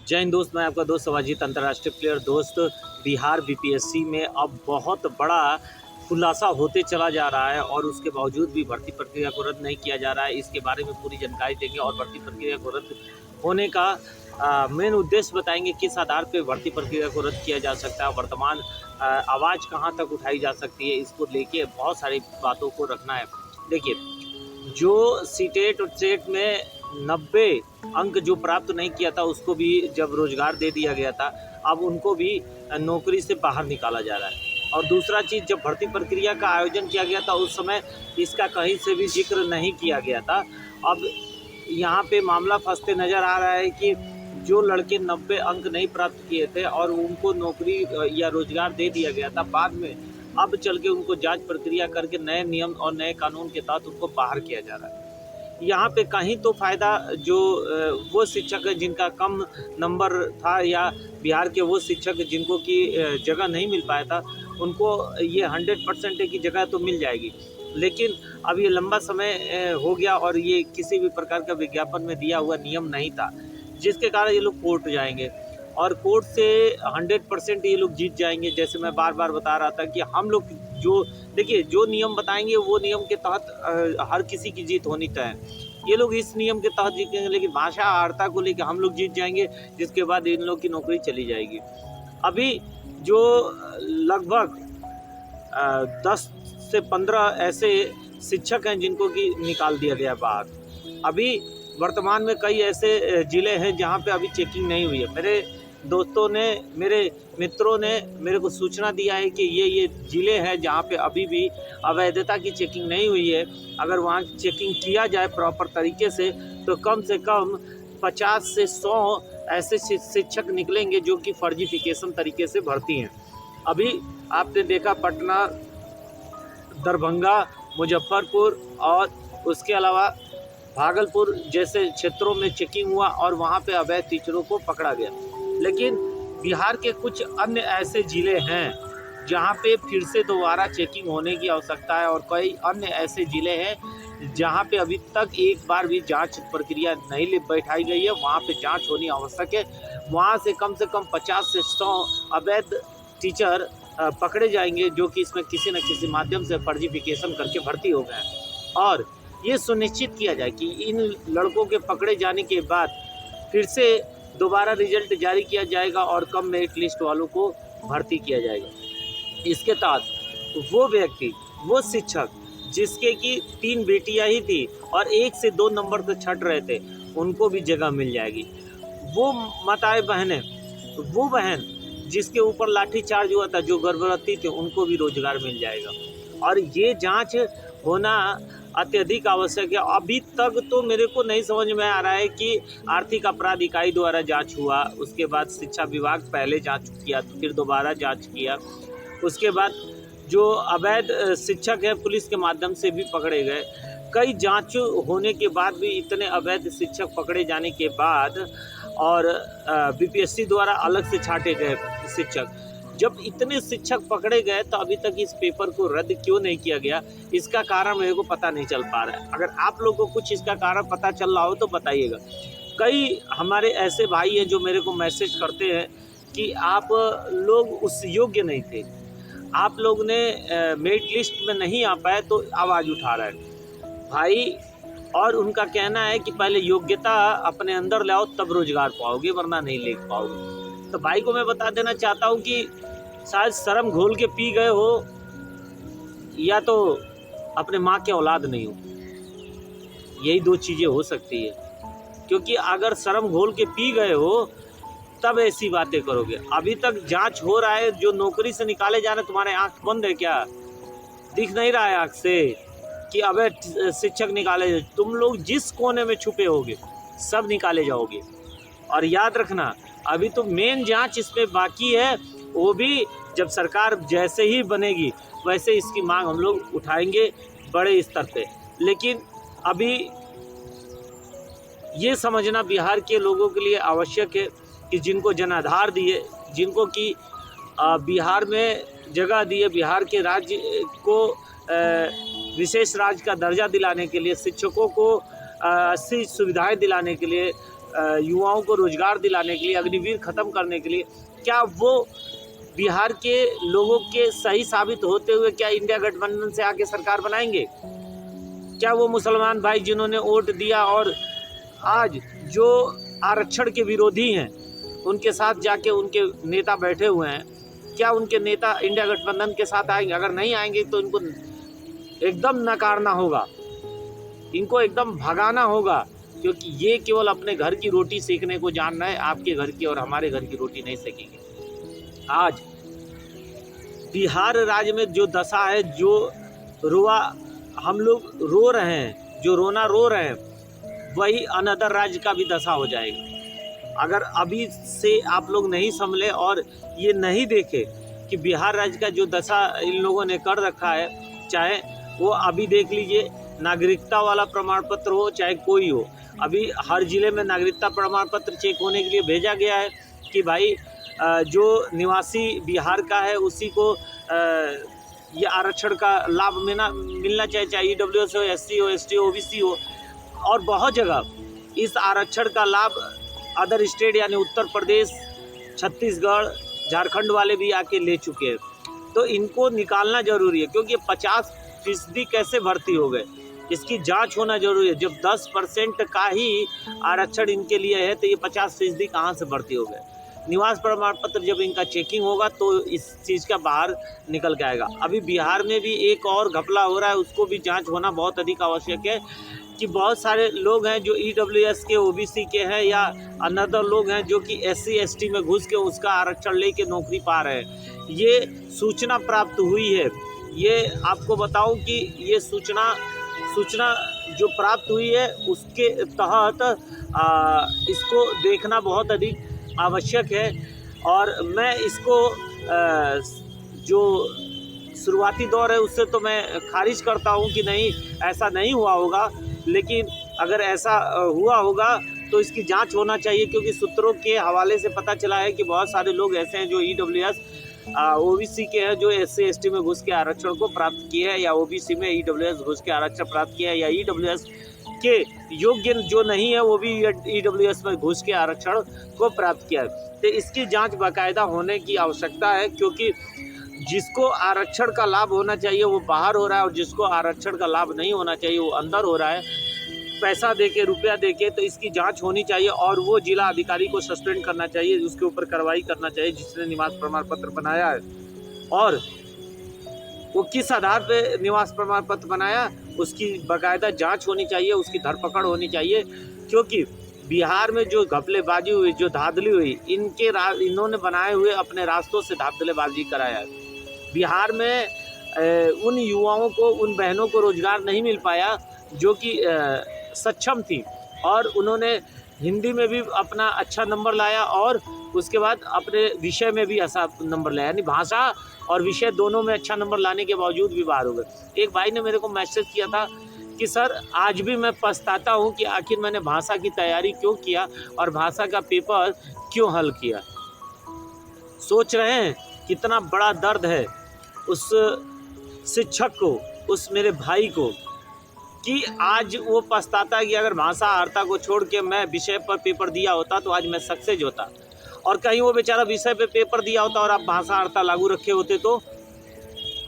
जय हिंद दोस्त, मैं आपका दोस्त अवाजीत। अंतर्राष्ट्रीय प्लेयर दोस्त, बिहार बीपीएससी में अब बहुत बड़ा खुलासा होते चला जा रहा है और उसके बावजूद भी भर्ती प्रक्रिया को रद्द नहीं किया जा रहा है। इसके बारे में पूरी जानकारी देंगे और भर्ती प्रक्रिया को रद्द होने का मेन उद्देश्य बताएंगे। किस आधार पर भर्ती प्रक्रिया को रद्द किया जा सकता है, वर्तमान आवाज़ कहाँ तक उठाई जा सकती है, इसको लेके बहुत सारी बातों को रखना है। देखिए, जो सीटेट और सेट में 90 अंक जो प्राप्त नहीं किया था उसको भी जब रोजगार दे दिया गया था, अब उनको भी नौकरी से बाहर निकाला जा रहा है। और दूसरा चीज़, जब भर्ती प्रक्रिया का आयोजन किया गया था उस समय इसका कहीं से भी जिक्र नहीं किया गया था। अब यहाँ पे मामला फंसते नज़र आ रहा है कि जो लड़के 90 अंक नहीं प्राप्त किए थे और उनको नौकरी या रोजगार दे दिया गया था, बाद में अब चल के उनको जांच प्रक्रिया करके नए नियम और नए कानून के तहत उनको बाहर किया जा रहा है। यहाँ पे कहीं तो फ़ायदा जो वो शिक्षक जिनका कम नंबर था, या बिहार के वो शिक्षक जिनको कि जगह नहीं मिल पाया था, उनको ये 100% की जगह तो मिल जाएगी। लेकिन अब ये लंबा समय हो गया और ये किसी भी प्रकार का विज्ञापन में दिया हुआ नियम नहीं था, जिसके कारण ये लोग कोर्ट जाएंगे और कोर्ट से 100% ये लोग जीत जाएंगे। जैसे मैं बार बार बता रहा था कि हम लोग जो देखिए जो नियम बताएंगे वो नियम के तहत हर किसी की जीत होनी तय है। ये लोग इस नियम के तहत जीतेंगे, लेकिन भाषा आर्ता को लेकर हम लोग जीत जाएंगे, जिसके बाद इन लोग की नौकरी चली जाएगी। अभी जो लगभग 10 से 15 ऐसे शिक्षक हैं जिनको कि निकाल दिया गया बाहर। अभी वर्तमान में कई ऐसे ज़िले हैं जहाँ पे अभी चेकिंग नहीं हुई है। मेरे दोस्तों ने, मेरे मित्रों ने मेरे को सूचना दिया है कि ये ज़िले हैं जहाँ पे अभी भी अवैधता की चेकिंग नहीं हुई है। अगर वहाँ चेकिंग किया जाए प्रॉपर तरीके से कम 50 से 100 ऐसे शिक्षक निकलेंगे जो कि फर्जीफिकेशन तरीके से भर्ती हैं। अभी आपने देखा पटना, दरभंगा, मुजफ्फरपुर और उसके अलावा भागलपुर जैसे क्षेत्रों में चेकिंग हुआ और वहाँ पे अवैध टीचरों को पकड़ा गया। लेकिन बिहार के कुछ अन्य ऐसे ज़िले हैं जहाँ पे फिर से दोबारा चेकिंग होने की आवश्यकता है और कई अन्य ऐसे ज़िले हैं जहाँ पे अभी तक एक बार भी जांच प्रक्रिया नहीं बैठाई गई है। वहाँ पे जांच होनी आवश्यक है। वहाँ से कम 50 से 100 अवैध टीचर पकड़े जाएंगे जो कि इसमें किसी न किसी माध्यम से फर्जीफिकेशन करके भर्ती हो गए हैं। और ये सुनिश्चित किया जाए कि इन लड़कों के पकड़े जाने के बाद फिर से दोबारा रिजल्ट जारी किया जाएगा और कम मेरिट लिस्ट वालों को भर्ती किया जाएगा। इसके तहत वो व्यक्ति, वो शिक्षक जिसके कि 3 बेटियां ही थी और 1 से 2 नंबर से छट रहे थे, उनको भी जगह मिल जाएगी। वो माताएं बहनें, वो बहन जिसके ऊपर लाठीचार्ज हुआ था, जो गर्भवती थे, उनको भी रोजगार मिल जाएगा। और ये जांच होना अत्यधिक आवश्यक है। अभी तक तो मेरे को नहीं समझ में आ रहा है कि आर्थिक अपराध इकाई द्वारा जांच हुआ, उसके बाद शिक्षा विभाग पहले जांच किया, फिर दोबारा जांच किया, उसके बाद जो अवैध शिक्षक है पुलिस के माध्यम से भी पकड़े गए। कई जांच होने के बाद भी इतने अवैध शिक्षक पकड़े जाने के बाद और बीपीएससी द्वारा अलग से छांटे गए शिक्षक, जब इतने शिक्षक पकड़े गए तो अभी तक इस पेपर को रद्द क्यों नहीं किया गया, इसका कारण मेरे को पता नहीं चल पा रहा है। अगर आप लोगों को कुछ इसका कारण पता चल रहा हो तो बताइएगा। कई हमारे ऐसे भाई हैं जो मेरे को मैसेज करते हैं कि आप लोग उस योग्य नहीं थे, आप लोग ने मेरिट लिस्ट में नहीं आ पाए, तो आवाज़ उठा रहा है भाई। और उनका कहना है कि पहले योग्यता अपने अंदर लाओ तब रोजगार पाओगे, वरना नहीं ले पाओगे। तो भाई को मैं बता देना चाहता हूँ कि शायद शर्म घोल के पी गए हो, या तो अपने माँ के औलाद नहीं हो। यही 2 चीज़ें हो सकती है, क्योंकि अगर शर्म घोल के पी गए हो तब ऐसी बातें करोगे। अभी तक जांच हो रहा है, जो नौकरी से निकाले जा रहे, तुम्हारे आँख बंद है क्या? दिख नहीं रहा है आँख से कि अबे शिक्षक निकाले? तुम लोग जिस कोने में छुपे होगे सब निकाले जाओगे। और याद रखना, अभी तो मेन जांच इसमें बाकी है, वो भी जब सरकार जैसे ही बनेगी वैसे इसकी मांग हम लोग उठाएंगे बड़े स्तर पे। लेकिन अभी ये समझना बिहार के लोगों के लिए आवश्यक है कि जिनको जनाधार दिए, जिनको कि बिहार में जगह दिए, बिहार के राज्य को विशेष राज्य का दर्जा दिलाने के लिए, शिक्षकों को 80 सुविधाएं दिलाने के लिए, युवाओं को रोजगार दिलाने के लिए, अग्निवीर खत्म करने के लिए, क्या वो बिहार के लोगों के सही साबित होते हुए क्या इंडिया गठबंधन से आके सरकार बनाएंगे? क्या वो मुसलमान भाई जिन्होंने वोट दिया और आज जो आरक्षण के विरोधी हैं उनके साथ जाके उनके नेता बैठे हुए हैं, क्या उनके नेता इंडिया गठबंधन के साथ आएंगे? अगर नहीं आएंगे तो इनको एकदम नकारना होगा, इनको एकदम भगाना होगा, क्योंकि ये केवल अपने घर की रोटी सेकने को जान रहे हैं, आपके घर की और हमारे घर की रोटी नहीं सेकेंगे। आज बिहार राज्य में जो दशा है, जो हम लोग रो रहे हैं, जो रोना रो रहे हैं, वही अनदर राज्य का भी दशा हो जाएगा। अगर अभी से आप लोग नहीं संभले और ये नहीं देखे कि बिहार राज्य का जो दशा इन लोगों ने कर रखा है, चाहे वो अभी देख लीजिए नागरिकता वाला प्रमाण पत्र हो चाहे कोई हो, अभी हर जिले में नागरिकता प्रमाण पत्र चेक होने के लिए भेजा गया है कि भाई जो निवासी बिहार का है उसी को ये आरक्षण का लाभ मिलना चाहिए, चाहे EWS हो, SC हो, ST हो, OBC हो। और बहुत जगह इस आरक्षण का लाभ अदर स्टेट यानी उत्तर प्रदेश, छत्तीसगढ़, झारखंड वाले भी आके ले चुके हैं। तो इनको निकालना जरूरी है, क्योंकि 50% कैसे भर्ती हो गए, इसकी जांच होना जरूरी है। जब 10% का ही आरक्षण इनके लिए है तो ये 50% कहाँ से भर्ती हो गए? निवास प्रमाण पत्र जब इनका चेकिंग होगा तो इस चीज़ का बाहर निकल के आएगा। अभी बिहार में भी एक और घपला हो रहा है, उसको भी जांच होना बहुत अधिक आवश्यक है कि बहुत सारे लोग हैं जो EWS के, OBC के हैं या अनदर लोग हैं जो कि SC ST में घुस के उसका आरक्षण लेके नौकरी पा रहे हैं। ये सूचना प्राप्त हुई है, ये आपको बताऊं कि ये सूचना जो प्राप्त हुई है उसके तहत इसको देखना बहुत अधिक आवश्यक है। और मैं इसको जो शुरुआती दौर है उससे तो मैं खारिज करता हूं कि नहीं, ऐसा नहीं हुआ होगा, लेकिन अगर ऐसा हुआ होगा तो इसकी जांच होना चाहिए, क्योंकि सूत्रों के हवाले से पता चला है कि बहुत सारे लोग ऐसे हैं जो EWS OBC के हैं जो SC ST में घुस के आरक्षण को प्राप्त किए हैं, या OBC में EWS घुस के आरक्षण प्राप्त किया है, या EWS के योग्य जो नहीं है वो भी EWS में घुस के आरक्षण को प्राप्त किया है। तो इसकी जांच बाकायदा होने की आवश्यकता है, क्योंकि जिसको आरक्षण का लाभ होना चाहिए वो बाहर हो रहा है और जिसको आरक्षण का लाभ नहीं होना चाहिए वो अंदर हो रहा है, पैसा देके, रुपया देके। तो इसकी जांच होनी चाहिए और वो जिला अधिकारी को सस्पेंड करना चाहिए, उसके ऊपर कार्रवाई करना चाहिए जिसने निवास प्रमाण पत्र बनाया है, और वो किस आधार पे निवास प्रमाण पत्र बनाया उसकी बाकायदा जांच होनी चाहिए, उसकी धरपकड़ होनी चाहिए। क्योंकि बिहार में जो घपलेबाजी हुई, जो धांधली हुई, इन्होंने बनाए हुए अपने रास्तों से धांधलेबाजी कराया है। बिहार में उन युवाओं को, उन बहनों को रोजगार नहीं मिल पाया जो कि सक्षम थी, और उन्होंने हिंदी में भी अपना अच्छा नंबर लाया और उसके बाद अपने विषय में भी अच्छा नंबर लाया, यानी भाषा और विषय दोनों में अच्छा नंबर लाने के बावजूद भी बाहर हो गए। एक भाई ने मेरे को मैसेज किया था कि सर आज भी मैं पछताता हूँ कि आखिर मैंने भाषा की तैयारी क्यों किया और भाषा का पेपर क्यों हल किया। सोच रहे हैं कितना बड़ा दर्द है उस शिक्षक को, उस मेरे भाई को, कि आज वो पछताता कि अगर भाषा आर्ता को छोड़ के मैं विषय पर पेपर दिया होता तो आज मैं सक्सेस होता, और कहीं वो बेचारा विषय पे पेपर दिया होता और आप भाषा आर्ता लागू रखे होते तो।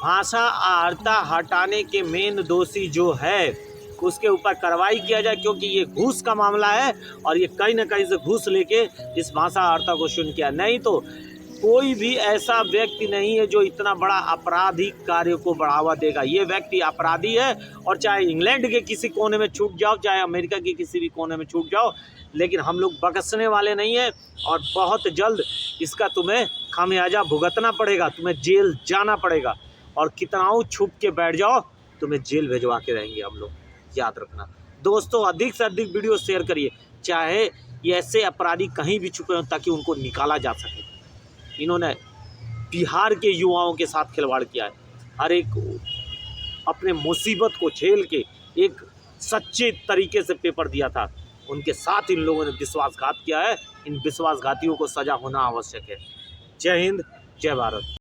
भाषा आर्ता हटाने के मेन दोषी जो है उसके ऊपर कार्रवाई किया जाए, क्योंकि ये घूस का मामला है और ये कहीं ना कहीं से घूस लेके इस भाषा आर्ता को शुरू किया। नहीं तो कोई भी ऐसा व्यक्ति नहीं है जो इतना बड़ा आपराधिक कार्य को बढ़ावा देगा। ये व्यक्ति अपराधी है, और चाहे इंग्लैंड के किसी कोने में छूट जाओ, चाहे अमेरिका के किसी भी कोने में छूट जाओ, लेकिन हम लोग बख्शने वाले नहीं हैं, और बहुत जल्द इसका तुम्हें खामियाजा भुगतना पड़ेगा, तुम्हें जेल जाना पड़ेगा, और कितनाऊ छुप के बैठ जाओ तुम्हें जेल भेजवा के रहेंगे हम लोग, याद रखना। दोस्तों अधिक से अधिक वीडियो शेयर करिए, चाहे ये ऐसे अपराधी कहीं भी छुपे हों ताकि उनको निकाला जा सके। इन्होंने बिहार के युवाओं के साथ खिलवाड़ किया है, हर एक अपने मुसीबत को झेल के एक सच्चे तरीके से पेपर दिया था, उनके साथ इन लोगों ने विश्वासघात किया है। इन विश्वासघातियों को सजा होना आवश्यक है। जय हिंद, जय भारत।